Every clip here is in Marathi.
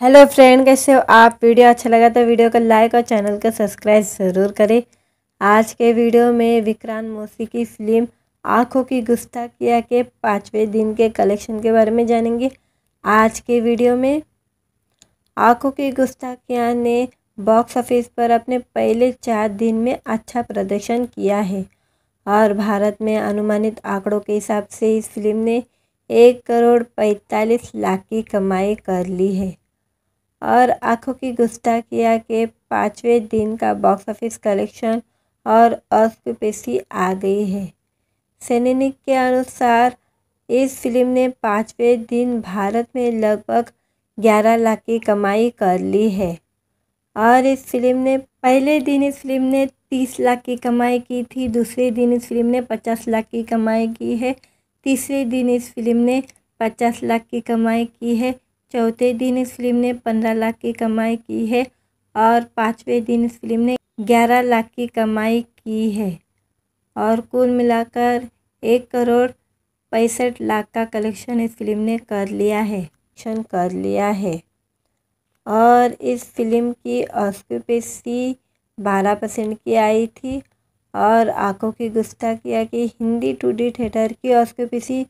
हेलो फ्रेंड, कैसे हो आप। वीडियो अच्छा लगा तो वीडियो को लाइक और चैनल को सब्सक्राइब ज़रूर करें। आज के वीडियो में विक्रांत मोसी की फिल्म आँखों की गुस्ताखिया के 5वें दिन के कलेक्शन के बारे में जानेंगे। आज के वीडियो में आँखों की गुस्ताखिया ने बॉक्स ऑफिस पर अपने पहले 4 दिन में अच्छा प्रदर्शन किया है और भारत में अनुमानित आंकड़ों के हिसाब से इस फिल्म ने 1,45,00,000 की कमाई कर ली है और आँखों की गुस्ताखिया के 5वें दिन का बॉक्स ऑफिस कलेक्शन और ऑक्यूपेंसी आ गई है। सैनिक के अनुसार इस फिल्म ने 5वें दिन भारत में लगभग 11 लाख की कमाई कर ली है और इस फिल्म ने पहले दिन इस फिल्म ने 30 लाख की कमाई की थी। दूसरे दिन इस फिल्म ने 50 लाख की कमाई की है। तीसरे दिन इस फिल्म ने 50 लाख की कमाई की है। चौथे दिन इस फिल्म ने 15 लाख की कमाई की है और 5वें दिन इस फिल्म ने 11 लाख की कमाई की है और कुल मिलाकर 1,65,00,000 का कलेक्शन इस फिल्म ने कर लिया है और इस फिल्म की ऑक्यूपेंसी 12% की आई थी और आँखों की गुस्ताखिया की हिंदी 2D थिएटर की ऑक्यूपेंसी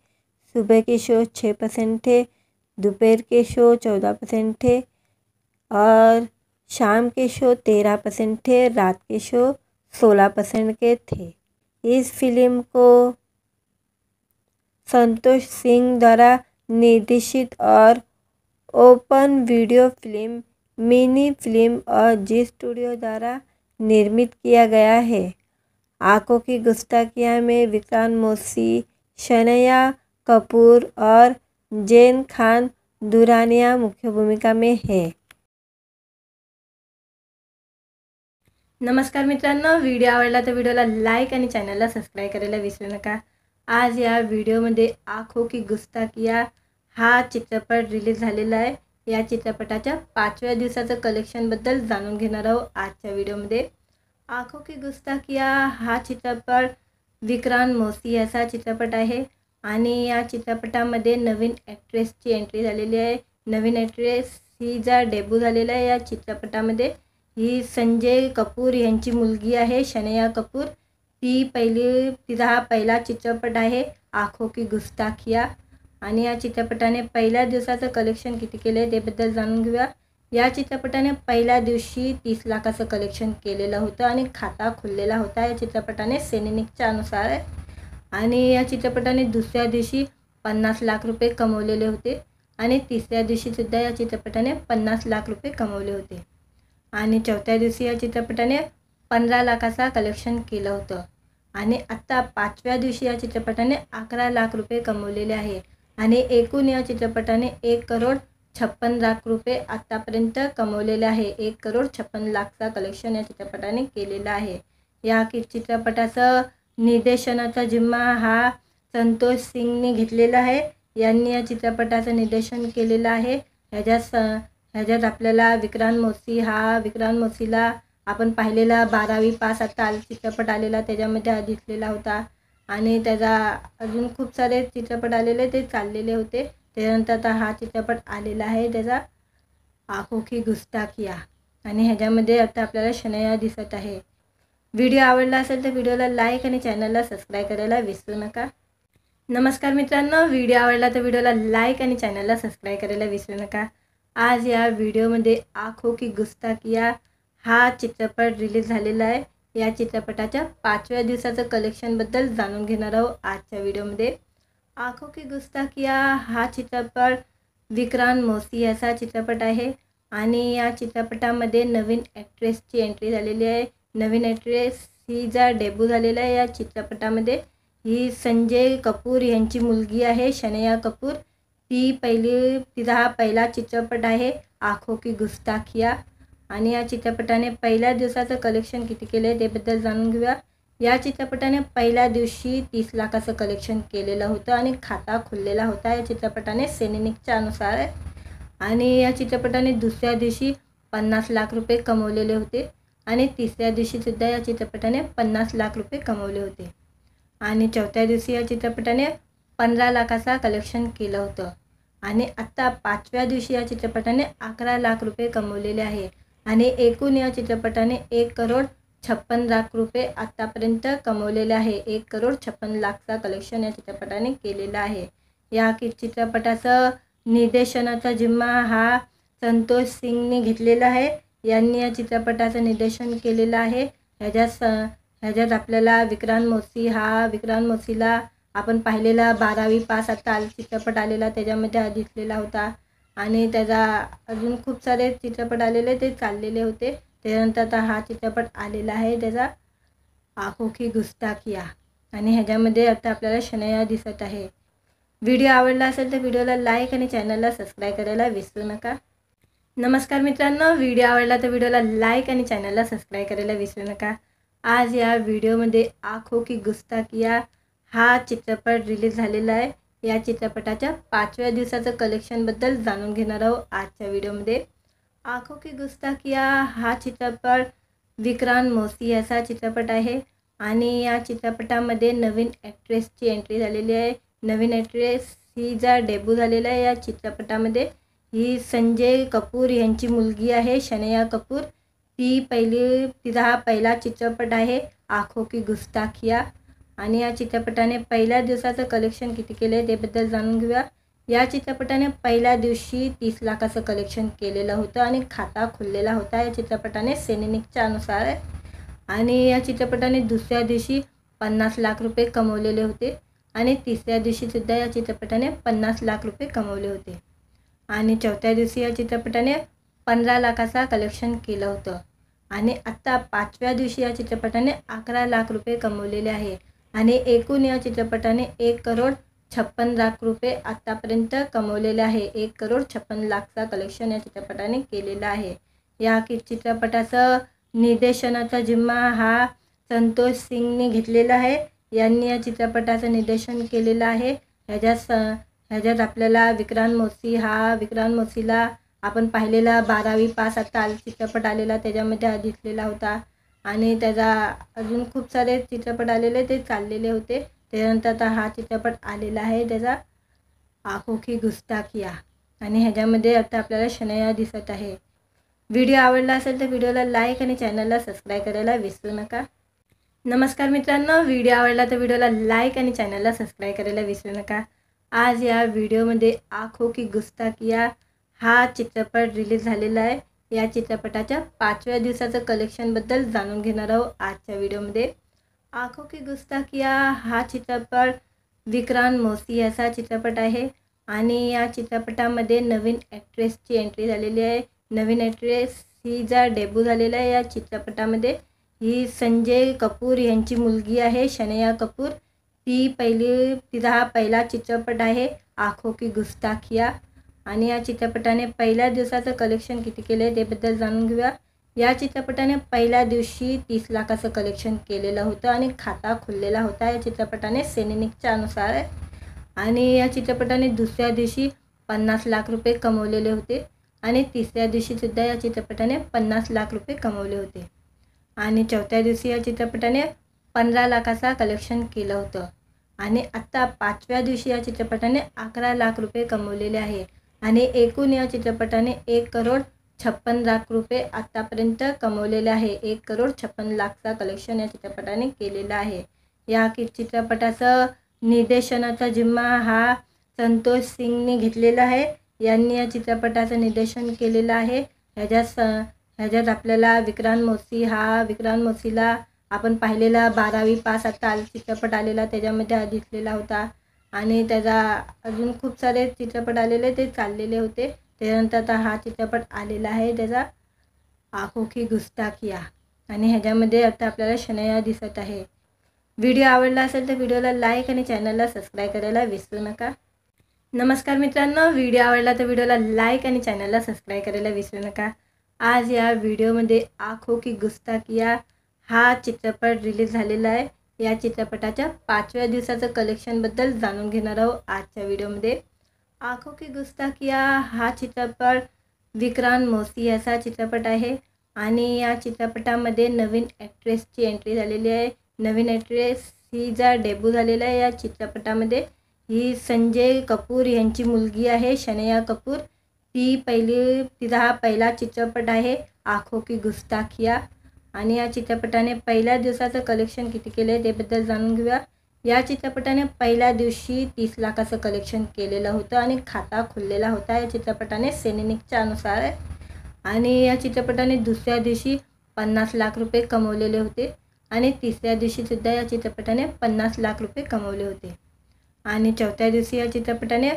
सुबह के शो 6% थे, दोपहर के शो 14% थे और शाम के शो 13% थे, रात के शो 16% के थे। इस फिल्म को संतोष सिंह द्वारा निर्देशित और open video film, mini film और जी स्टूडियो द्वारा निर्मित किया गया है। आँखों की गुस्ताखिया में विक्रांत मोसी, शनाया कपूर और जैन खान दुरानिया मुख्य भूमिका में है। नमस्कार मित्रांनो, व्हिडिओ आवडला तर व्हिडिओला लाईक आणि चॅनलला सबस्क्राईब करायला विसरू नका। आज या व्हिडिओमध्ये आँखों की गुस्ताखिया हा चित्रपट रिलीज झालेला आहे। या चित्रपटाच्या 5व्या दिवसाचं कलेक्शनबद्दल जाणून घेणार आहोत आजच्या व्हिडिओमध्ये। आँखों की गुस्ताखिया हा चित्रपट विक्रांत मोसी याचा चित्रपट आहे आणि या चित्रपटामध्ये नवीन ॲक्ट्रेसची एंट्री झालेली आहे। नवीन ॲक्ट्रेस ही जा डेब्यू झालेला आहे या चित्रपटामध्ये ही संजय कपूर यांची मुलगी आहे, शनाया कपूर। तिचा हा पहिला चित्रपट आहे आँखों की गुस्ताखिया आणि या चित्रपटाने पहिल्या दिवसाचं कलेक्शन किती केले त्याबद्दल जाणून घेऊया। या चित्रपटाने पहिल्या दिवशी 30 लाखाचं कलेक्शन केलेलं होतं आणि खाता खुललेला होता या चित्रपटाने सैनिकच्या अनुसार आणि या चित्रपटाने दुसऱ्या दिवशी 50 लाख रुपये कमवलेले होते आणि तिसऱ्या दिवशी सुद्धा या चित्रपटाने 50 लाख रुपये कमवले होते आणि चौथ्या दिवशी या चित्रपटाने 15 लाखाचा कलेक्शन केलं होतं आणि आता 5व्या दिवशी या चित्रपटाने 11 लाख रुपये कमवलेले आहे आणि एकूण या चित्रपटाने 1,56,00,000 रुपये आतापर्यंत कमवलेले आहे। 1,56,00,000चा कलेक्शन या चित्रपटाने केलेला आहे। या चित्रपटाचं निर्देशनाचा जिम्मा हा संतोष सिंगने घेतलेला आहे। यांनी या चित्रपटाचं निर्देशन केलेलं आहे। ह्याच्यात आपल्याला विक्रांत मोसीला आपण पाहिलेला 12वी पास आता चित्रपट आलेला त्याच्यामध्ये दिसलेला होता आणि त्याचा अजून खूप सारे चित्रपट आलेले ते चाललेले होते। त्यानंतर आता हा चित्रपट आलेला आहे त्याचा आँखों की गुस्ताखिया आणि ह्याच्यामध्ये आता आपल्याला शनाया दिसत आहे। व्हिडिओ आवडला असेल तर व्हिडिओला लाईक आणि चॅनलला सबस्क्राईब करायला विसरू नका। नमस्कार मित्रांनो, व्हिडिओ आवडला तर व्हिडिओला लाईक आणि चॅनलला सबस्क्राईब करायला विसरू नका। आज या व्हिडिओमध्ये आँखों की गुस्ताखिया हा चित्रपट रिलीज झालेला आहे। या चित्रपटाच्या 5व्या दिवसाचं कलेक्शनबद्दल जाणून घेणार आहोत आजच्या व्हिडिओमध्ये। आँखों की गुस्ताखिया हा चित्रपट विक्रांत मोसी याचा चित्रपट आहे आणि या चित्रपटामध्ये नवीन ॲक्ट्रेसची एंट्री झालेली आहे। नवीन ॲक्ट्रेस ही जा डेब्यू झालेला आहे या चित्रपटामध्ये ही संजय कपूर यांची मुलगी आहे, शनाया कपूर। तिचा हा पहिला चित्रपट आहे आँखों की गुस्ताखिया आणि या चित्रपटाने पहिल्या दिवसाचं कलेक्शन किती केले त्याबद्दल जाणून घेऊया। या चित्रपटाने पहिल्या दिवशी 30 लाखाचं कलेक्शन केलेलं होतं आणि खाता खुललेला होता या चित्रपटाने सैनिकच्या अनुसार आणि या चित्रपटाने दुसऱ्या दिवशी 50 लाख रुपये कमवलेले होते आणि तिसऱ्या दिवशी सुद्धा या चित्रपटाने 50 लाख रुपये कमवले होते आणि चौथ्या दिवशी या चित्रपटाने 15 लाखाचा कलेक्शन केलं होतं आणि आत्ता 5व्या दिवशी या चित्रपटाने 11 लाख रुपये कमवलेले आहे आणि एकूण या चित्रपटाने 1,56,00,000 रुपये आत्तापर्यंत कमवलेले आहे. 1,56,00,000चा कलेक्शन या चित्रपटाने केलेला आहे. या चित्रपटाचं निर्देशनाचा जिम्मा हा संतोष सिंगने घेतलेला आहे. यांनी या चित्रपटाचं निर्देशन केलेलं आहे. ह्याच्यात आपल्याला विक्रांत मोसीला आपण पाहिलेला 12वी पास आता चित्रपट आलेला, त्याच्यामध्ये दिसलेला होता आणि त्याचा अजून खूप सारे चित्रपट आलेले ते चाललेले होते. त्यानंतर आता हा चित्रपट आलेला आहे त्याचा आँखों की गुस्ताखिया आणि ह्याच्यामध्ये आता आपल्याला शनाया दिसत आहे. व्हिडिओ आवडला असेल तर व्हिडिओला लाईक आणि चॅनलला सबस्क्राईब करायला विसरू नका. नमस्कार मित्रांनो, व्हिडिओ आवडला तर व्हिडिओला लाईक आणि चॅनलला सबस्क्राईब करायला विसरू नका. आज या व्हिडिओमध्ये आँखों की गुस्ताखिया हा चित्रपट रिलीज झालेला आहे. या चित्रपटाच्या 5व्या दिवसाचं कलेक्शनबद्दल जाणून घेणार आहोत आजच्या व्हिडिओमध्ये. आँखों की गुस्ताखिया हा चित्रपट विक्रांत मोसी याचा चित्रपट आहे आणि या चित्रपटामध्ये नवीन ॲक्ट्रेसची एंट्री झालेली आहे. नवीन ॲक्ट्रेस हिचा डेब्यू झालेला आहे या चित्रपटामध्ये. ही संजय कपूर यांची मुलगी आहे, शनाया कपूर. तिचा हा पहिला चित्रपट आहे आँखों की गुस्ताखिया आणि या चित्रपटाने पहिल्या दिवसाचं कलेक्शन किती केलं आहे त्याबद्दल जाणून घेऊया. या चित्रपटाने पहिल्या दिवशी 30 लाखाचं कलेक्शन केलेलं होतं आणि खाता खुललेला होता या चित्रपटाने सेनेनिकच्या अनुसार. आणि या चित्रपटाने दुसऱ्या दिवशी 50 लाख रुपये कमवलेले होते आणि तिसऱ्या दिवशीसुद्धा या चित्रपटाने 50 लाख रुपये कमवले होते आणि चौथ्या दिवशी या चित्रपटाने 15 लाखाचा कलेक्शन केलं होतं आणि आत्ता 5व्या दिवशी या चित्रपटाने 11 लाख रुपये कमवलेले आहे आणि एकूण या चित्रपटाने 1,56,00,000 रुपये आत्तापर्यंत कमवलेले आहे. 1,56,00,000चा कलेक्शन या चित्रपटाने केलेला आहे. या चित्रपटाचं निर्देशनाचा जिम्मा हा संतोष सिंगने घेतलेला आहे. यांनी या चित्रपटाचं निर्देशन केलेलं आहे. ह्याच्यात आपल्याला विक्रांत मोसीला आपण पाहिलेला 12वी पास आता चित्रपट आलेला, त्याच्यामध्ये दिसलेला होता आणि त्याचा अजून खूप सारे चित्रपट आलेले ते चाललेले होते. त्यानंतर आता हा चित्रपट आलेला आहे त्याचा आँखों की गुस्ताखिया आणि ह्याच्यामध्ये आता आपल्याला शनाया दिसत आहे. व्हिडिओ आवडला असेल तर व्हिडिओला लाईक आणि चॅनलला सबस्क्राईब करायला विसरू नका. नमस्कार मित्रांनो, व्हिडिओ आवडला तर व्हिडिओला लाईक आणि चॅनलला सबस्क्राईब करायला विसरू नका. आज या व्हिडिओमध्ये आँखों की गुस्ताखिया हा चित्रपट रिलीज झालेला आहे. या चित्रपटाच्या 5व्या दिवसाचं कलेक्शनबद्दल जाणून घेणार आहोत आजच्या व्हिडिओमध्ये. आँखों की गुस्ताखिया हा चित्रपट विक्रांत मोसी याचा चित्रपट आहे आणि या चित्रपटामध्ये नवीन ॲक्ट्रेसची एंट्री झालेली आहे. नवीन ॲक्ट्रेस हिचा डेब्यू झालेला आहे या चित्रपटामध्ये. ही संजय कपूर यांची मुलगी आहे, शनाया कपूर. तिचा हा पहिला चित्रपट आहे आँखों की गुस्ताखिया आणि या चित्रपटाने पहिल्या दिवसाचं कलेक्शन किती केलं आहे त्याबद्दल जाणून घेऊया. या चित्रपटाने पहिल्या दिवशी 30 लाखाचं कलेक्शन केलेलं होतं आणि खाता खुललेला होता या चित्रपटाने सेनेनिकच्या अनुसार. आणि या चित्रपटाने दुसऱ्या दिवशी 50 लाख रुपये कमवलेले होते आणि तिसऱ्या दिवशीसुद्धा या चित्रपटाने 50 लाख रुपये कमवले होते आणि चौथ्या दिवशी या चित्रपटाने 15 लाखाचा कलेक्शन केलं होतं आणि आत्ता 5व्या दिवशी या चित्रपटाने 11 लाख रुपये कमवलेले आहे आणि एकूण या चित्रपटाने 1,56,00,000 रुपये आत्तापर्यंत कमवलेले आहे. 1,56,00,000चा कलेक्शन या चित्रपटाने केलेला आहे. या चित्रपटाचं निर्देशनाचा जिम्मा हा संतोष सिंगने घेतलेला आहे. यांनी या चित्रपटाचं निर्देशन केलेलं आहे. ह्याच्यात आपल्याला विक्रांत मोसीला आपण पाहिलेला 12वी पास आता चित्रपट आलेला, त्याच्यामध्ये दिसलेला होता आणि त्याचा अजून खूप सारे चित्रपट आलेले ते चाललेले होते. त्यानंतर आता हा चित्रपट आलेला आहे त्याचा आँखों की गुस्ताखिया आणि ह्याच्यामध्ये आता आपल्याला शनाया दिसत आहे. व्हिडिओ आवडला असेल तर व्हिडिओला लाईक आणि चॅनलला सबस्क्राईब करायला विसरू नका. नमस्कार मित्रांनो, व्हिडिओ आवडला तर व्हिडिओला लाईक आणि चॅनलला सबस्क्राईब करायला विसरू नका. आज या व्हिडिओमध्ये आँखों की गुस्ताखिया हा चित्रपट रिलीज झालेला आहे. या चित्रपटाच्या 5व्या दिवसाचं कलेक्शनबद्दल जाणून घेणार आहोत आजच्या व्हिडिओमध्ये. आँखों की गुस्ताखिया हा चित्रपट विक्रांत मोसी याचा चित्रपट आहे आणि या चित्रपटामध्ये नवीन ॲक्ट्रेसची एंट्री झालेली आहे. नवीन ॲक्ट्रेस हिचा डेब्यू झालेला आहे या चित्रपटामध्ये. ही संजय कपूर यांची मुलगी आहे शनया कपूर। तिचा हा पहिला चित्रपट आहे आँखों की गुस्ताखिया। आणि या चित्रपटाने पहिल्या दिवसाचं कलेक्शन किती केले आहे त्याबद्दल जाणून घेऊया। या चित्रपटाने पहिल्या दिवशी 30 लाखाचं कलेक्शन केलेलं होतं आणि खाता खुललेला होता या चित्रपटाने सिनेनिकच्या अनुसार। आणि या चित्रपटाने दुसऱ्या दिवशी 50 लाख रुपये कमवलेले होते आणि तिसऱ्या दिवशी सुद्धा या चित्रपटाने 50 लाख रुपये कमवले होते। आणि चौथ्या दिवशी या चित्रपटाने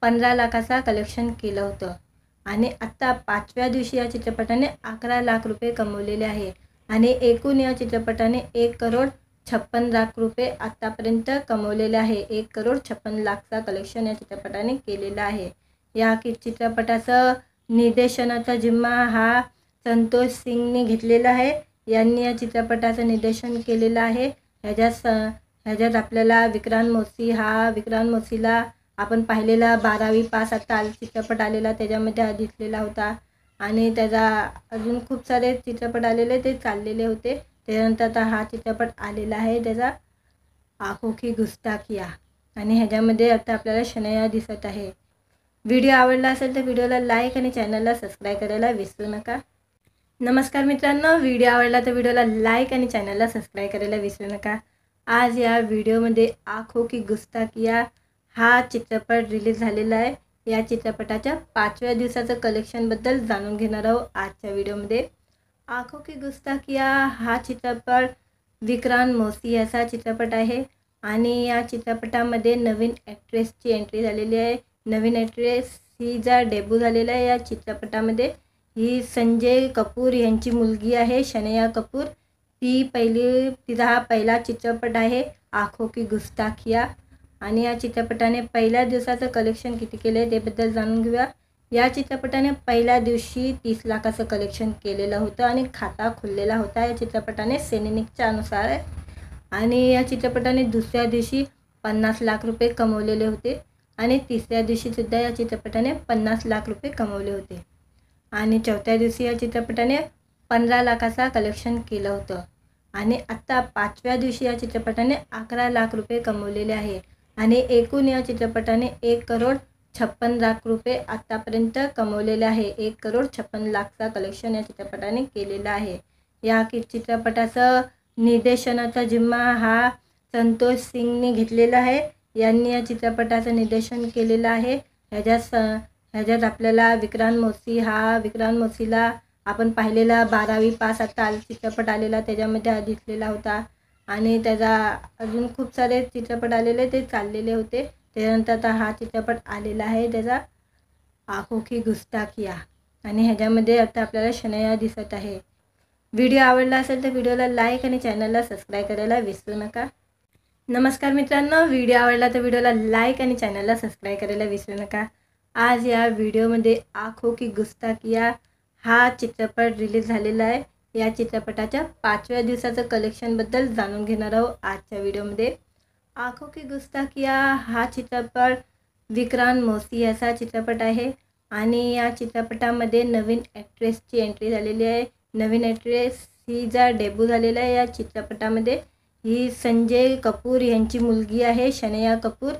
15 लाखाचा कलेक्शन केलं होतं आणि आत्ता 5व्या दिवशी या चित्रपटाने 11 लाख रुपये कमवलेले आहे। आणि एकूण या चित्रपटाने 1,56,00,000 रुपये आत्तापर्यंत कमवलेले आहे। 1,56,00,000चा कलेक्शन या चित्रपटाने केलेला आहे। या चित्रपटाचं निर्देशनाचा जिम्मा हा संतोष सिंगने घेतलेला आहे। यांनी या चित्रपटाचं निर्देशन केलेलं आहे। ह्याच्यात आपल्याला विक्रांत मोसीला आपण पाहिलेला 12वी पास आता चित्रपट आलेला त्याच्यामध्ये दिसलेला होता आणि त्याचा अजून खूप सारे चित्रपट आलेले ते चाललेले होते। त्यानंतर आता हा चित्रपट आलेला आहे त्याचा आँखों की गुस्ताखिया आणि ह्याच्यामध्ये आता आपल्याला शनया दिसत आहे। व्हिडिओ आवडला असेल तर व्हिडिओला लाईक आणि चॅनलला सबस्क्राईब करायला विसरू नका। नमस्कार मित्रांनो, व्हिडिओ आवडला तर व्हिडिओला लाईक आणि चॅनलला सबस्क्राईब करायला विसरू नका। आज या व्हिडिओमध्ये आँखों की गुस्ताखिया हा चित्रपट रिलीज झालेला आहे। या चित्रपटाच्या 5व्या दिवसाचं कलेक्शनबद्दल जाणून घेणार आहोत आजच्या व्हिडिओमध्ये। आँखों की गुस्ताखिया हा चित्रपट विक्रांत मोसी याचा चित्रपट आहे आणि या चित्रपटामध्ये नवीन ॲक्ट्रेसची एंट्री झालेली आहे। नवीन ॲक्ट्रेस हिचा डेब्यू झालेला आहे या चित्रपटामध्ये। ही संजय कपूर यांची मुलगी आहे शनया कपूर। तिचा हा पहिला चित्रपट आहे आँखों की गुस्ताखिया। आणि या चित्रपटाने पहिल्या दिवसाचं कलेक्शन किती केलं आहे त्याबद्दल जाणून घेऊया। या चित्रपटाने पहिल्या दिवशी 30 लाखाचं कलेक्शन केलेलं होतं आणि खाता खुललेला होता या चित्रपटाने सिनेनिकच्या अनुसार। आणि या चित्रपटाने दुसऱ्या दिवशी 50 लाख रुपये कमवलेले होते आणि तिसऱ्या दिवशी सुद्धा या चित्रपटाने 50 लाख रुपये कमवले होते। आणि चौथ्या दिवशी या चित्रपटाने 15 लाखाचा कलेक्शन केलं होतं आणि आत्ता 5व्या दिवशी या चित्रपटाने 11 लाख रुपये कमवलेले आहे। आणि एकूण या चित्रपटाने 1,56,00,000 रुपये आत्तापर्यंत कमवलेले आहे। 1,56,00,000चा कलेक्शन या चित्रपटाने केलेला आहे। या चित्रपटाचं निर्देशनाचा जिम्मा हा संतोष सिंगने घेतलेला आहे। यांनी या चित्रपटाचं निर्देशन केलेलं आहे। ह्याच्यात आपल्याला विक्रांत मोसीला आपण पाहिलेला 12वी पास आता चित्रपट आलेला त्याच्यामध्ये दिसलेला होता आणि त्याचा अजून खूप सारे चित्रपट आलेले ते चाललेले होते। त्यानंतर आता हा चित्रपट आलेला आहे त्याचा आँखों की गुस्ताखिया आणि ह्याच्यामध्ये आता आपल्याला शनया दिसत आहे। व्हिडिओ आवडला असेल तर व्हिडिओला लाईक आणि चॅनलला सबस्क्राईब करायला विसरू नका। नमस्कार मित्रांनो, व्हिडिओ आवडला तर व्हिडिओला लाईक आणि चॅनलला सबस्क्राईब करायला विसरू नका। आज या व्हिडिओमध्ये आँखों की गुस्ताखिया हा चित्रपट रिलीज झालेला आहे। या चित्रपटाच्या 5व्या दिवसाचं कलेक्शनबद्दल जाणून घेणार आहोत आजच्या व्हिडिओमध्ये। आँखों की गुस्ताखिया हा चित्रपट विक्रांत मोसी याचा चित्रपट आहे आणि या चित्रपटामध्ये नवीन ॲक्ट्रेसची एंट्री झालेली आहे। नवीन ॲक्ट्रेस हिचा डेब्यू झालेला आहे या चित्रपटामध्ये। ही संजय कपूर यांची मुलगी आहे शनया कपूर।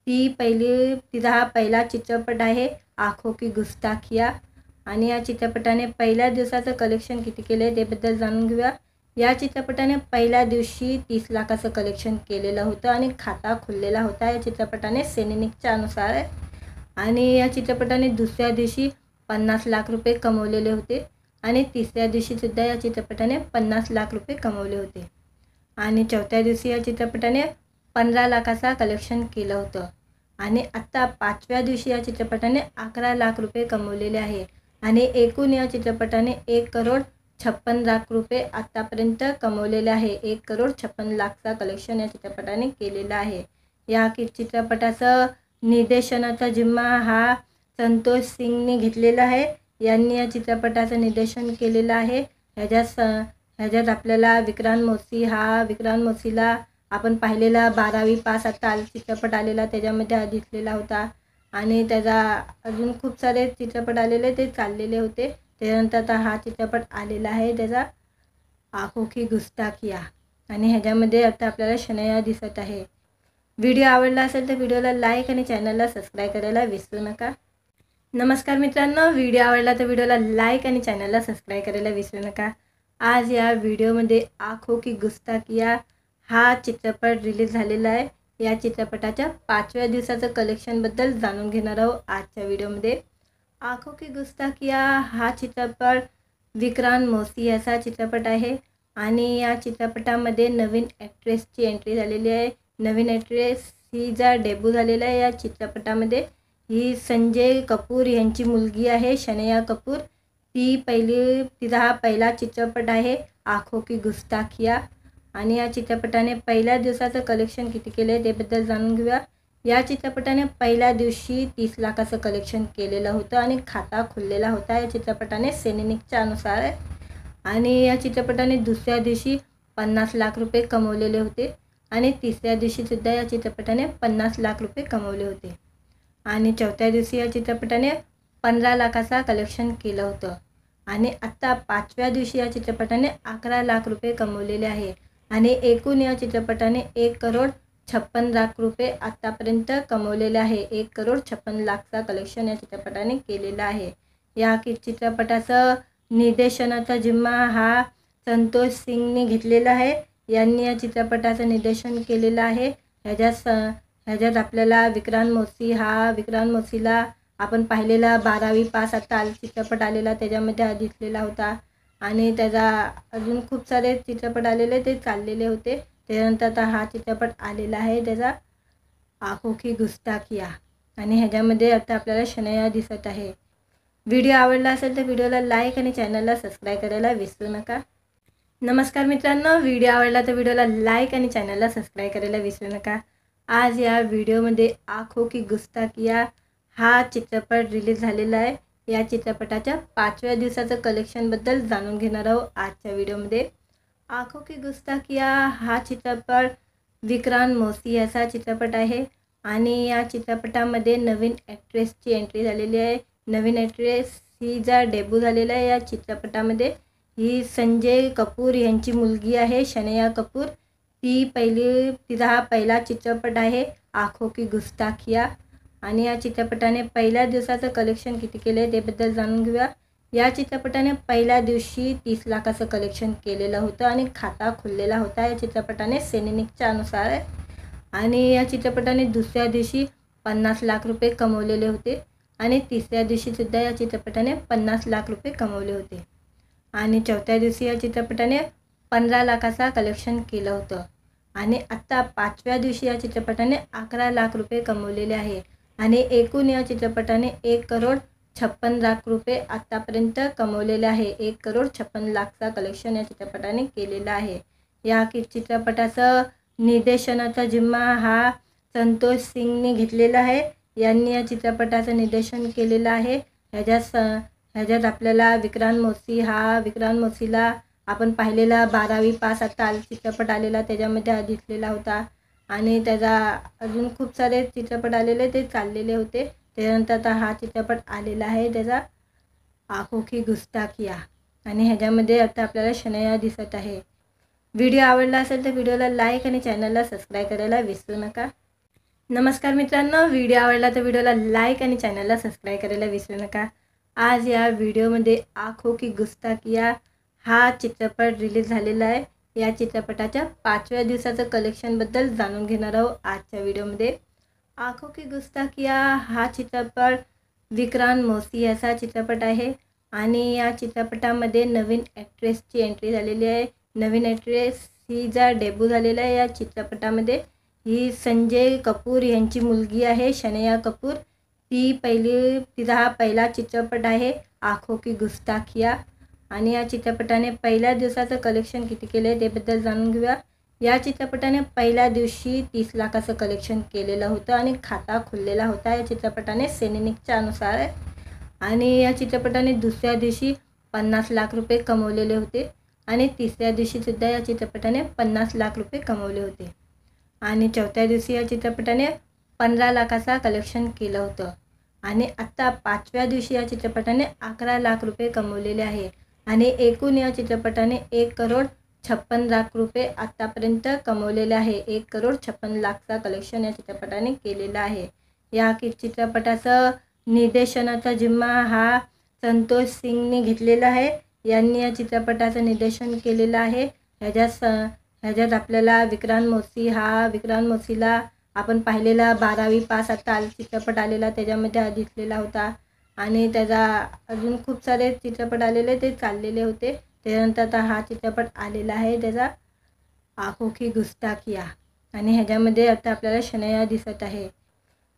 तिचा हा पहिला चित्रपट आहे आँखों की गुस्ताखिया आणि या चित्रपटाने पहिल्या दिवसाचं कलेक्शन किती केलं आहे त्याबद्दल जाणून घेऊया। या चित्रपटाने पहिल्या दिवशी 30 लाखाचं कलेक्शन केलेलं होतं आणि खाता खुललेला होता या चित्रपटाने सिनेनिकच्या अनुसार। आणि या चित्रपटाने दुसऱ्या दिवशी 50 लाख रुपये कमवलेले होते आणि तिसऱ्या दिवशी सुद्धा या चित्रपटाने 50 लाख रुपये कमवले होते। आणि चौथ्या दिवशी या चित्रपटाने 15 लाखाचा कलेक्शन केलं होतं आणि आत्ता 5व्या दिवशी या चित्रपटाने 11 लाख रुपये कमवलेले आहे। आणि एकूण या चित्रपटाने 1,56,00,000 रुपये आत्तापर्यंत कमवलेले आहे। 1,56,00,000चा कलेक्शन या चित्रपटाने केलेला आहे। या चित्रपटाचं निर्देशनाचा जिम्मा हा संतोष सिंगने घेतलेला आहे। यांनी या चित्रपटाचं निर्देशन केलेलं आहे। ह्याच्यात आपल्याला विक्रांत मोसीला आपण पाहिलेला 12वी पास आता चित्रपट आलेला त्याच्यामध्ये दिसलेला होता आणि त्याचा अजून खूप सारे चित्रपट आलेले ते चाललेले होते। त्यानंतर आता हा चित्रपट आलेला आहे त्याचा आँखों की गुस्ताखिया आणि ह्याच्यामध्ये आता आपल्याला शनया दिसत आहे। व्हिडिओ आवडला असेल तर व्हिडिओला लाईक आणि चॅनलला सबस्क्राईब करायला विसरू नका। नमस्कार मित्रांनो, व्हिडिओ आवडला तर व्हिडिओला लाईक आणि चॅनलला सबस्क्राईब करायला विसरू नका। आज या व्हिडिओमध्ये आँखों की गुस्ताखिया हा चित्रपट रिलीज झालेला आहे। या चित्रपटाच्या 5व्या दिवसाचं कलेक्शनबद्दल जाणून घेणार आहोत आजच्या व्हिडिओमध्ये। आँखों की गुस्ताखिया हा चित्रपट विक्रांत मोसी याचा चित्रपट आहे आणि या चित्रपटामध्ये नवीन ॲक्ट्रेसची एंट्री झालेली आहे। नवीन ॲक्ट्रेस हिचा डेब्यू झालेला आहे या चित्रपटामध्ये। ही संजय कपूर यांची मुलगी आहे, शनया कपूर। तिचा हा पहिला चित्रपट आहे आँखों की गुस्ताखिया। आणि या चित्रपटाने पहिल्या दिवसाचं कलेक्शन किती केलं आहे त्याबद्दल जाणून घेऊया। या चित्रपटाने पहिल्या दिवशी 30 लाखाचं कलेक्शन केलेलं होतं आणि खाता खुललेला होता या चित्रपटाने सेनेनिकच्या अनुसार आहे। आणि या चित्रपटाने दुसऱ्या दिवशी 50 लाख रुपये कमवलेले होते आणि तिसऱ्या दिवशीसुद्धा या चित्रपटाने 50 लाख रुपये कमवले होते। आणि चौथ्या दिवशी या चित्रपटाने 15 लाखाचा कलेक्शन केलं होतं आणि आत्ता 5व्या दिवशी या चित्रपटाने 11 लाख रुपये कमवलेले आहे। आणि एकूण या चित्रपटाने 1,56,00,000 रुपये आत्तापर्यंत कमवलेले आहे। 1,56,00,000चा कलेक्शन या चित्रपटाने केलेला आहे। या चित्रपटाचं निर्देशनाचा जिम्मा हा संतोष सिंगने घेतलेला आहे। यांनी या चित्रपटाचं निर्देशन केलेलं आहे। ह्याच्यात आपल्याला विक्रांत मोसीला आपण पाहिलेला 12वी पास आता चित्रपट आलेला त्याच्यामध्ये दिसलेला होता आणि त्याचा अजून खूप सारे चित्रपट आलेले ते चाललेले होते। त्यानंतर आता हा चित्रपट आलेला आहे त्याचा आँखों की गुस्ताखिया आणि ह्याच्यामध्ये आता आपल्याला शनया दिसत आहे। व्हिडिओ आवडला असेल तर व्हिडिओला लाईक आणि चॅनलला सबस्क्राईब करायला विसरू नका। नमस्कार मित्रांनो, व्हिडिओ आवडला तर व्हिडिओला लाईक आणि चॅनलला सबस्क्राईब करायला विसरू नका। आज या व्हिडिओमध्ये आँखों की गुस्ताखिया हा चित्रपट रिलीज झालेला आहे। या चित्रपटाच्या 5व्या दिवसाचं कलेक्शनबद्दल जाणून घेणार आहोत आजच्या व्हिडिओमध्ये। आँखों की गुस्ताखिया हा चित्रपट विक्रांत मोसी याचा चित्रपट आहे आणि या चित्रपटामध्ये नवीन ॲक्ट्रेसची एंट्री झालेली आहे। नवीन ॲक्ट्रेस हिचा डेब्यू झालेला आहे या चित्रपटामध्ये। ही संजय कपूर यांची मुलगी आहे, शनया कपूर। तिचा हा पहिला चित्रपट आहे आँखों की गुस्ताखिया आणि या चित्रपटाने पहिल्या दिवसाचं कलेक्शन किती केलं आहे त्याबद्दल जाणून घेऊया। या चित्रपटाने पहिल्या दिवशी 30 लाखाचं कलेक्शन केलेलं होतं आणि खाता खुललेला होता या चित्रपटाने सेनेनिकच्या अनुसार आहे। आणि या चित्रपटाने दुसऱ्या दिवशी 50 लाख रुपये कमवलेले होते आणि तिसऱ्या दिवशीसुद्धा या चित्रपटाने 50 लाख रुपये कमवले होते। आणि चौथ्या दिवशी या चित्रपटाने 15 लाखाचा कलेक्शन केलं होतं आणि आत्ता 5व्या दिवशी या चित्रपटाने 11 लाख रुपये कमवलेले आहे। आणि एकूण या चित्रपटाने 1,56,00,000 रुपये आत्तापर्यंत कमवलेले आहे। 1,56,00,000चा कलेक्शन या चित्रपटाने केलेला आहे। या चित्रपटाचं निर्देशनाचा जिम्मा हा संतोष सिंगने घेतलेला आहे। यांनी या चित्रपटाचं निर्देशन केलेलं आहे। ह्याच्यात आपल्याला विक्रांत मोसीला आपण पाहिलेला 12वी पास आता चित्रपट आलेला त्याच्यामध्ये दिसलेला होता आणि त्याचा अजून खूप सारे चित्रपट आलेले ते चाललेले होते। त्यानंतर आता हा चित्रपट आलेला आहे त्याचा आँखों की गुस्ताखिया आणि ह्याच्यामध्ये आता आपल्याला शनया दिसत आहे। व्हिडिओ आवडला असेल तर व्हिडिओला लाईक आणि चॅनलला सबस्क्राईब करायला विसरू नका। नमस्कार मित्रांनो, व्हिडिओ आवडला तर व्हिडिओला लाईक आणि चॅनलला सबस्क्राईब करायला विसरू नका। आज या व्हिडिओमध्ये आँखों की गुस्ताखिया हा चित्रपट रिलीज झालेला आहे। या चित्रपटाच्या 5व्या दिवसाचं कलेक्शनबद्दल जाणून घेणार आहोत आजच्या व्हिडिओमध्ये। आँखों की गुस्ताखिया हा चित्रपट विक्रांत मोसी याचा चित्रपट आहे आणि या चित्रपटामध्ये नवीन ॲक्ट्रेसची एंट्री झालेली आहे। नवीन ॲक्ट्रेस हिचा डेब्यू झालेला आहे या चित्रपटामध्ये। ही संजय कपूर यांची मुलगी आहे, शनया कपूर। तिचा हा पहिला चित्रपट आहे आँखों की गुस्ताखिया आणि या चित्रपटाने पहिल्या दिवसाचं कलेक्शन किती केलं आहे त्याबद्दल जाणून घेऊया। या चित्रपटाने पहिल्या दिवशी 30 लाखाचं कलेक्शन केलेलं होतं आणि खाता खुललेला होता या चित्रपटाने सेनेनिकच्या अनुसार आहे। आणि या चित्रपटाने दुसऱ्या दिवशी 50 लाख रुपये कमवलेले होते आणि तिसऱ्या दिवशीसुद्धा या चित्रपटाने 50 लाख रुपये कमवले होते। आणि चौथ्या दिवशी या चित्रपटाने 15 लाखाचा कलेक्शन केलं होतं आणि आत्ता 5व्या दिवशी या चित्रपटाने 11 लाख रुपये कमवलेले आहे। आणि एकूण या चित्रपटाने 56 लाख रुपये आत्तापर्यंत कमवलेले आहे. 1,56,00,000चा कलेक्शन या चित्रपटाने केलेला आहे. या चित्रपटाचं निर्देशनाचा जिम्मा हा संतोष सिंगने घेतलेला आहे. यांनी या चित्रपटाचं निर्देशन केलेलं आहे. ह्याच्यात आपल्याला विक्रांत मोसीला आपण पाहिलेला 12वी पास आता चित्रपट आलेला, त्याच्यामध्ये दिसलेला होता. आणि त्याचा अजून खूप सारे चित्रपट आलेले, ते चाललेले होते. त्यानंतर आता हा चित्रपट आलेला आहे, त्याचा आँखों की गुस्ताखिया. आणि ह्याच्यामध्ये आता आपल्याला शनाया दिसत आहे.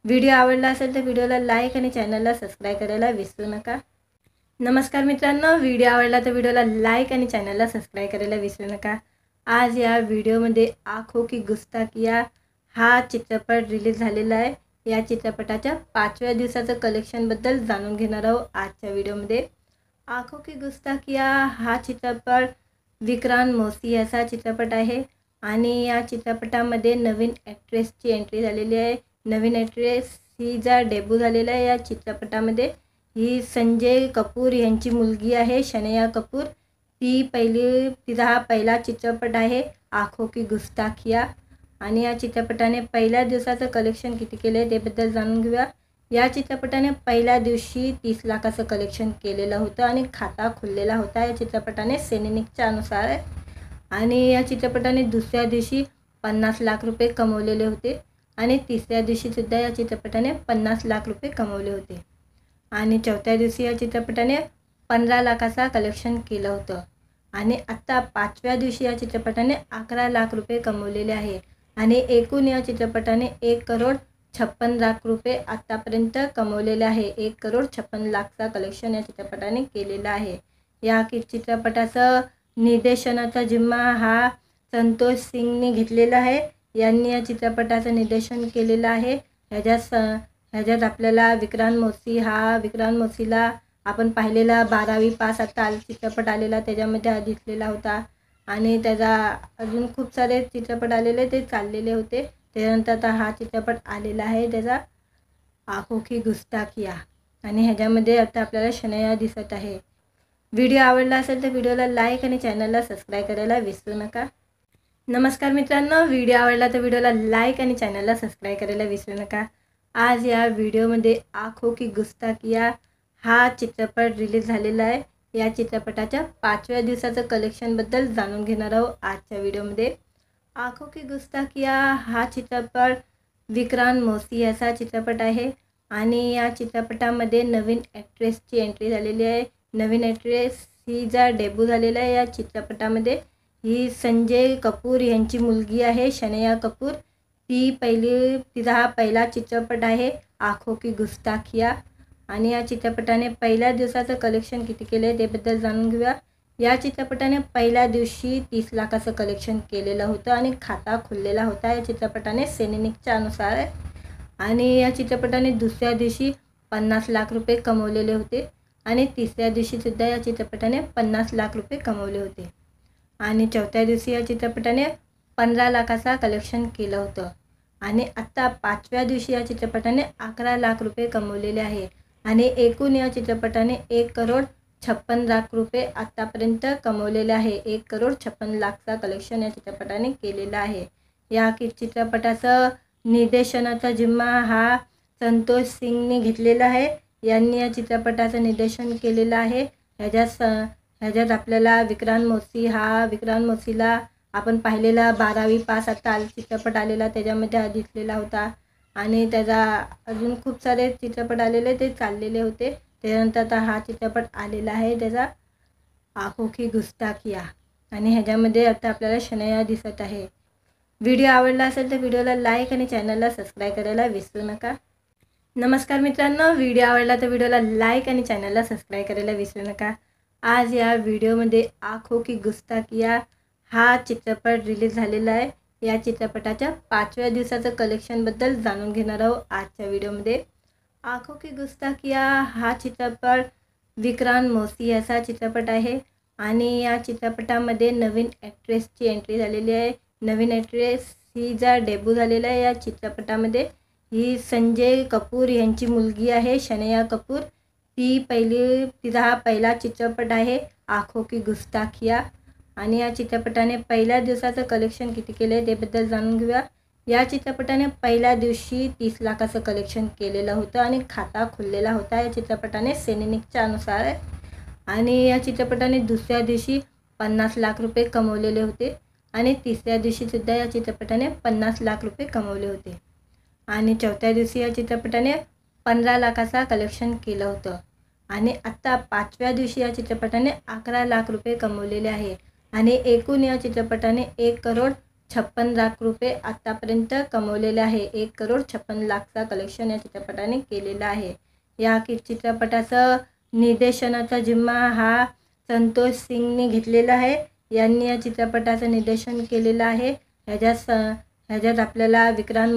व्हिडिओ आवडला असेल तर व्हिडिओला लाईक आणि चॅनलला सबस्क्राईब करायला विसरू नका. नमस्कार मित्रांनो, व्हिडिओ आवडला तर व्हिडिओला लाईक आणि चॅनलला सबस्क्राईब करायला विसरू नका. आज या व्हिडिओमध्ये आँखों की गुस्ताखिया हा चित्रपट रिलीज झालेला आहे. या चित्रपटाच्या 5व्या दिवसाचं कलेक्शनबद्दल जाणून घेणार आहोत आजच्या व्हिडिओमध्ये. आँखों की गुस्ताखिया हा चित्रपट विक्रांत मोसी याचा चित्रपट आहे. आणि या चित्रपटामध्ये नवीन ॲक्ट्रेसची एंट्री झालेली आहे. नवीन ॲक्ट्रेस हिचा डेब्यू झालेला आहे या चित्रपटामध्ये. ही संजय कपूर यांची मुलगी आहे, शनाया कपूर. तिचा हा पहिला चित्रपट आहे आँखों की गुस्ताखिया. आणि या चित्रपटाने पहिल्या दिवसाचं कलेक्शन किती केलं आहे त्याबद्दल जाणून घेऊया. या चित्रपटाने पहिल्या दिवशी 30 लाखाचं कलेक्शन केलेलं होतं आणि खाता खुललेला होता या चित्रपटाने सेनेनिकच्या अनुसार. आणि या चित्रपटाने दुसऱ्या दिवशी 50 लाख रुपये कमवलेले होते. आणि तिसऱ्या दिवशीसुद्धा या चित्रपटाने 50 लाख रुपये कमवले होते. आणि चौथ्या दिवशी या चित्रपटाने 15 लाखाचा कलेक्शन केलं होतं. आणि आत्ता 5व्या दिवशी या चित्रपटाने 11 लाख रुपये कमवलेले आहे. आणि एकूण या चित्रपटाने 1,56,00,000 रुपये आत्तापर्यंत कमवलेले आहे. 1,56,00,000चा कलेक्शन या चित्रपटाने केलेला आहे. या चित्रपटाचं निर्देशनाचा जिम्मा हा संतोष सिंगने घेतलेला आहे. यांनी या चित्रपटाचं निर्देशन केलेलं आहे. ह्याच्यात आपल्याला विक्रांत मोसीला आपण पाहिलेला 12वी पास आता चित्रपट आलेला, त्याच्यामध्ये दिसलेला होता. आणि त्याचा अजून खूप सारे चित्रपट आलेले, ते चाललेले होते. त्यानंतर आता हा चित्रपट आलेला आहे, त्याचा आँखों की गुस्ताखिया. आणि ह्याच्यामध्ये आता आपल्याला शनाया दिसत आहे. व्हिडिओ आवडला असेल तर व्हिडिओला लाईक आणि चॅनलला सबस्क्राईब करायला विसरू नका. नमस्कार मित्रांनो, व्हिडिओ आवडला तर व्हिडिओला लाईक आणि चॅनलला सबस्क्राईब करायला विसरू नका. आज या व्हिडिओमध्ये आँखों की गुस्ताखिया हा चित्रपट रिलीज झालेला आहे. या चित्रपटाच्या 5व्या दिवसाचं कलेक्शनबद्दल जाणून घेणार आहोत आजच्या व्हिडिओमध्ये. आँखों की गुस्ताखिया हा चित्रपट विक्रांत मोसी याचा चित्रपट आहे. आणि या चित्रपटामध्ये नवीन ॲक्ट्रेसची एंट्री झालेली आहे. नवीन ॲक्ट्रेस हिचा डेब्यू झालेला आहे या चित्रपटामध्ये. ही संजय कपूर यांची मुलगी आहे, शनाया कपूर. तिचा हा पहिला चित्रपट आहे आँखों की गुस्ताखिया. आणि या चित्रपटाने पहिल्या दिवसाचं कलेक्शन किती केलं आहे त्याबद्दल जाणून घेऊया. या चित्रपटाने पहिल्या दिवशी 30 लाखाचं कलेक्शन केलेलं होतं आणि खाता खुललेला होता या चित्रपटाने सेनेनिकच्या अनुसार. आणि या चित्रपटाने दुसऱ्या दिवशी 50 लाख रुपये कमवलेले होते. आणि तिसऱ्या दिवशीसुद्धा या चित्रपटाने 50 लाख रुपये कमवले होते. आणि चौथ्या दिवशी या चित्रपटाने 15 लाखाचा कलेक्शन केलं होतं. आणि आत्ता 5व्या दिवशी या चित्रपटाने 11 लाख रुपये कमवलेले आहे. आणि एकूण या चित्रपटाने 1,56,00,000 रुपये आत्तापर्यंत कमवलेले आहे. 1,56,00,000चा कलेक्शन या चित्रपटाने केलेला आहे. या चित्रपटाचं निर्देशनाचा जिम्मा हा संतोष सिंगने घेतलेला आहे. यांनी या चित्रपटाचं निर्देशन केलेलं आहे. ह्याच्यात आपल्याला विक्रांत मोसीला आपण पाहिलेला 12वी पास आता चित्रपट आलेला, त्याच्यामध्ये दिसलेला होता. आणि त्याचा अजून खूप सारे चित्रपट आलेले, ते चाललेले होते. त्यानंतर आता हा चित्रपट आलेला आहे, त्याचा आँखों की गुस्ताखिया. आणि ह्याच्यामध्ये आता आपल्याला शनाया दिसत आहे. व्हिडिओ आवडला असेल तर व्हिडिओला लाईक आणि चॅनलला सबस्क्राईब करायला विसरू नका. नमस्कार मित्रांनो, व्हिडिओ आवडला तर व्हिडिओला लाईक आणि चॅनलला सबस्क्राईब करायला विसरू नका. आज या व्हिडिओमध्ये आँखों की गुस्ताखिया हा चित्रपट रिलीज झालेला आहे. या चित्रपटाच्या 5व्या दिवसाचं कलेक्शनबद्दल जाणून घेणार आहोत आजच्या व्हिडिओमध्ये. आँखों की गुस्ताखिया हा चित्रपट विक्रांत मोसी याचा चित्रपट आहे. आणि या चित्रपटामध्ये नवीन ॲक्ट्रेसची एंट्री झालेली आहे. नवीन ॲक्ट्रेस हिचा डेब्यू झालेला आहे या चित्रपटामध्ये. ही संजय कपूर यांची मुलगी आहे, शनाया कपूर. तिचा हा पहिला चित्रपट आहे आँखों की गुस्ताखिया. आणि या चित्रपटाने पहिल्या दिवसाचं कलेक्शन किती केलं आहे त्याबद्दल जाणून घेऊया। या चित्रपटाने पहिल्या दिवशी 30 लाखाचं कलेक्शन केलेलं होतं आणि खाता खुललेला होता या चित्रपटाने सिनेनिकच्या अनुसार। आणि या चित्रपटाने दुसऱ्या दिवशी 50 लाख रुपये कमवलेले होते आणि तिसऱ्या दिवशीसुद्धा या चित्रपटाने 50 लाख रुपये कमवले होते आणि चौथ्या दिवशी या चित्रपटाने 15 लाखाचा कलेक्शन केलं होतं आणि आत्ता 5व्या दिवशी या चित्रपटाने 11 लाख रुपये कमवलेले आहे आणि एकूण या चित्रपटाने 1,56,00,000 रुपये आत्तापर्यंत कमवलेले आहे। 1,56,00,000चा कलेक्शन या चित्रपटाने केलेला आहे। या चित्रपटाचं निर्देशनाचा जिम्मा हा संतोष सिंगने घेतलेला आहे। यांनी या चित्रपटाचं निर्देशन केलेलं आहे। ह्याच्यात आपल्याला विक्रांत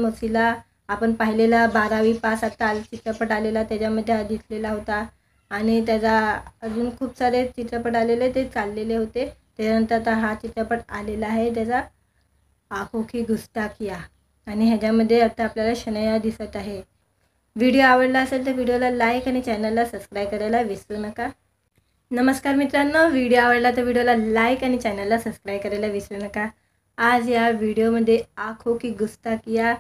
मोसीला आपण पाहिलेला 12वी पास आता चित्रपट आलेला त्याच्यामध्ये दिसलेला होता आणि त्याचा अजून खूप सारे चित्रपट आलेले ते चाललेले होते। त्यानंतर आता हा चित्रपट आलेला आहे त्याचा आँखों की गुस्ताखिया आणि ह्याच्यामध्ये आता आपल्याला शनाया दिसत आहे। व्हिडिओ आवडला असेल तर व्हिडिओला लाईक आणि चॅनलला सबस्क्राईब करायला विसरू नका। नमस्कार मित्रांनो, व्हिडिओ आवडला तर व्हिडिओला लाईक आणि चॅनलला सबस्क्राईब करायला विसरू नका। आज या व्हिडिओमध्ये आँखों की गुस्ताखिया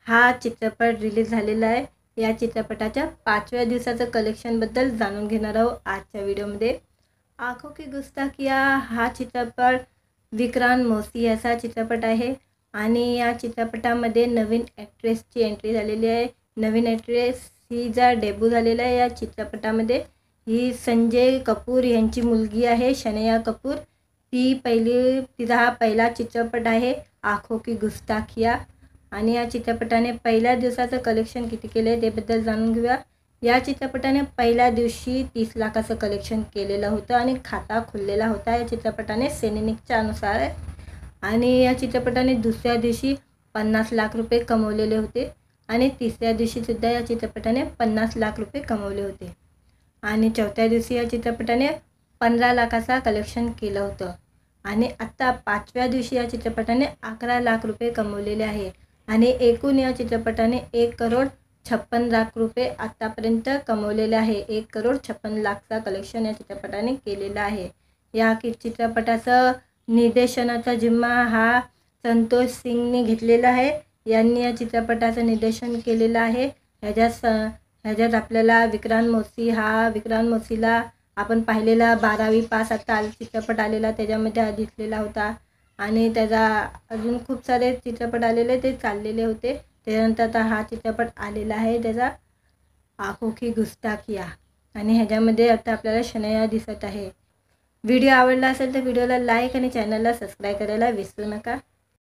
हा चित्रपट रिलीज झालेला आहे। या चित्रपटाच्या 5व्या दिवसाचं कलेक्शनबद्दल जाणून घेणार आहोत आजच्या व्हिडिओमध्ये। आँखों की गुस्ताखिया हा चित्रपट विक्रांत मोसी याचा चित्रपट आहे आणि या चित्रपटामध्ये नवीन ॲक्ट्रेसची एंट्री झालेली आहे। नवीन ॲक्ट्रेस हिचा डेब्यू झालेला आहे या चित्रपटामध्ये। ही संजय कपूर यांची मुलगी आहे शनाया कपूर। तिचा हा पहिला चित्रपट आहे आँखों की गुस्ताखिया आणि या चित्रपटाने पहिल्या दिवसाचं कलेक्शन किती केलं आहे त्याबद्दल जाणून घेऊया। या चित्रपटाने पहिल्या दिवशी 30 लाखाचं कलेक्शन केलेलं होतं आणि खाता खुललेला होता या चित्रपटाने सिनेनिकच्या अनुसार। आणि या चित्रपटाने दुसऱ्या दिवशी 50 लाख रुपये कमवलेले होते आणि तिसऱ्या दिवशीसुद्धा या चित्रपटाने 50 लाख रुपये कमवले होते आणि चौथ्या दिवशी या चित्रपटाने 15 लाखाचा कलेक्शन केलं होतं आणि आत्ता 5व्या दिवशी या चित्रपटाने 11 लाख रुपये कमवलेले आहे आणि एकूण या चित्रपटाने 1,56,00,000 रुपये आत्तापर्यंत कमवलेले आहे। 1,56,00,000चा कलेक्शन या चित्रपटाने केलेला आहे। या चित्रपटाचं निर्देशनाचा जिम्मा हा संतोष सिंगने घेतलेला आहे। यांनी या चित्रपटाचं निर्देशन केलेलं आहे। ह्याच्यात आपल्याला विक्रांत मोसीला आपण पाहिलेला 12वी पास आता चित्रपट आलेला त्याच्यामध्ये दिसलेला होता आणि त्याचा अजून खूप सारे चित्रपट आलेले ते चाललेले होते। त्यानंतर आता हा चित्रपट आलेला आहे त्याचा आँखों की गुस्ताखिया आणि ह्याच्यामध्ये आता आपल्याला शनाया दिसत आहे। व्हिडिओ आवडला असेल तर व्हिडिओला लाईक आणि चॅनलला सबस्क्राईब करायला विसरू नका।